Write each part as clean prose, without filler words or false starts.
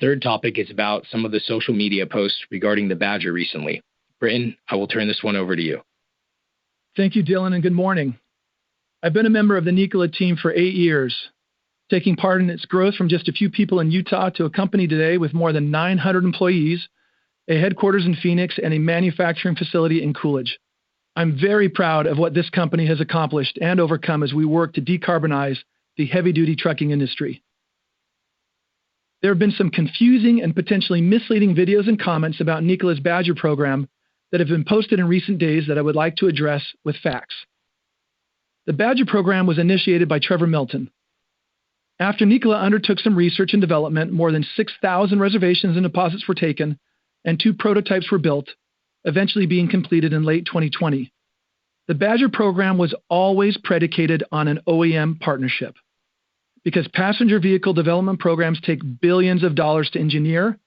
Third topic is about some of the social media posts regarding the Badger recently. Britton, I will turn this one over to you. Thank you, Dylan, and good morning. I've been a member of the Nikola team for 8 years, taking part in its growth from just a few people in Utah to a company today with more than 900 employees, a headquarters in Phoenix, and a manufacturing facility in Coolidge. I'm very proud of what this company has accomplished and overcome as we work to decarbonize the heavy-duty trucking industry. There have been some confusing and potentially misleading videos and comments about Nikola's Badger program that have been posted in recent days that I would like to address with facts. The Badger program was initiated by Trevor Milton. After Nikola undertook some research and development, more than 6,000 reservations and deposits were taken, and 2 prototypes were built, eventually being completed in late 2020. The Badger program was always predicated on an OEM partnership, because passenger vehicle development programs take billions of dollars to engineer,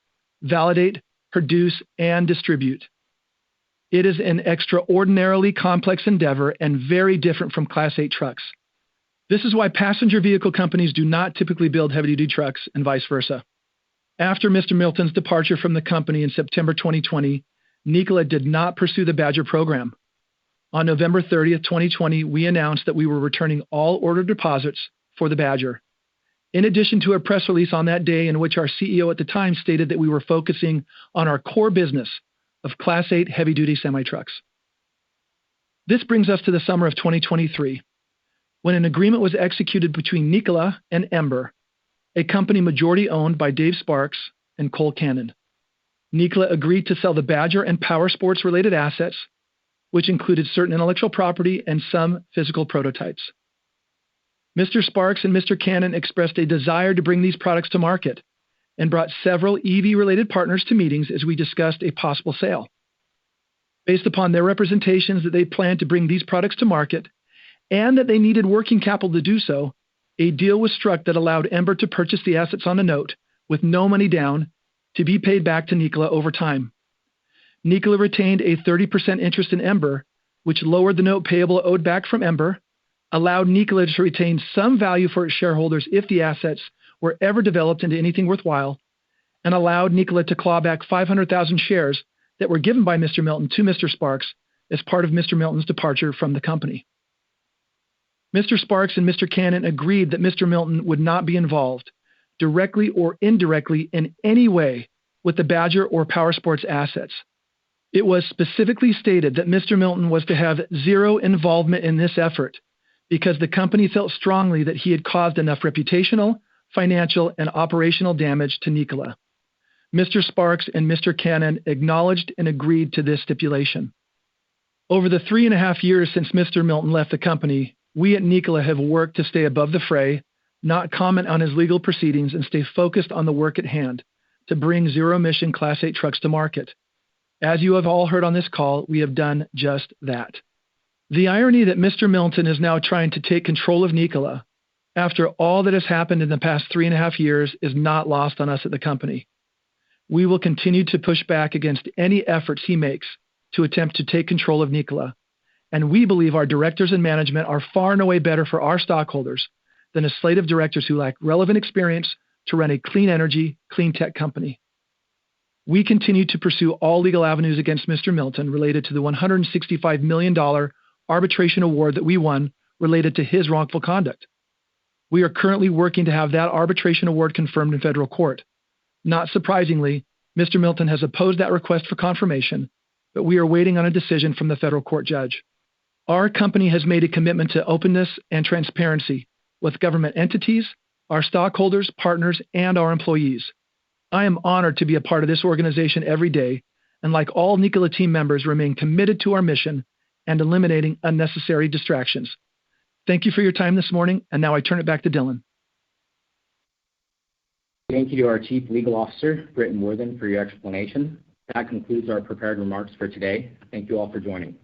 validate, produce, and distribute. It is an extraordinarily complex endeavor and very different from Class 8 trucks. This is why passenger vehicle companies do not typically build heavy-duty trucks and vice versa. After Mr. Milton's departure from the company in September 2020, Nikola did not pursue the Badger program. On November 30th, 2020, we announced that we were returning all order deposits for the Badger, in addition to a press release on that day in which our CEO at the time stated that we were focusing on our core business of Class 8 heavy-duty semi-trucks. This brings us to the summer of 2023, when an agreement was executed between Nikola and Ember, a company majority owned by Dave Sparks and Cole Cannon. Nikola agreed to sell the Badger and power sports-related assets, which included certain intellectual property and some physical prototypes. Mr. Sparks and Mr. Cannon expressed a desire to bring these products to market and brought several EV-related partners to meetings as we discussed a possible sale. Based upon their representations that they planned to bring these products to market and that they needed working capital to do so, a deal was struck that allowed Ember to purchase the assets on a note with no money down to be paid back to Nikola over time. Nikola retained a 30% interest in Ember, which lowered the note payable owed back from Ember, allowed Nikola to retain some value for its shareholders if the assets were ever developed into anything worthwhile, and allowed Nikola to claw back 500,000 shares that were given by Mr. Milton to Mr. Sparks as part of Mr. Milton's departure from the company. Mr. Sparks and Mr. Cannon agreed that Mr. Milton would not be involved, directly or indirectly in any way, with the Badger or Powersports assets. It was specifically stated that Mr. Milton was to have zero involvement in this effort because the company felt strongly that he had caused enough reputational, financial, and operational damage to Nikola. Mr. Sparks and Mr. Cannon acknowledged and agreed to this stipulation. Over the 3.5 years since Mr. Milton left the company, we at Nikola have worked to stay above the fray, not comment on his legal proceedings, and stay focused on the work at hand to bring zero-emission Class 8 trucks to market. As you have all heard on this call, we have done just that. The irony that Mr. Milton is now trying to take control of Nikola, after all that has happened in the past 3.5 years, is not lost on us at the company. We will continue to push back against any efforts he makes to attempt to take control of Nikola, and we believe our directors and management are far and away better for our stockholders than a slate of directors who lack relevant experience to run a clean energy, clean tech company. We continue to pursue all legal avenues against Mr. Milton related to the $165 million arbitration award that we won related to his wrongful conduct. We are currently working to have that arbitration award confirmed in federal court. Not surprisingly, Mr. Milton has opposed that request for confirmation, but we are waiting on a decision from the federal court judge. Our company has made a commitment to openness and transparency with government entities, our stockholders, partners, and our employees. I am honored to be a part of this organization every day, and like all Nikola team members, remain committed to our mission and eliminating unnecessary distractions. Thank you for your time this morning, and now I turn it back to Dylan. Thank you to our Chief Legal Officer, Britton Worthen, for your explanation. That concludes our prepared remarks for today. Thank you all for joining.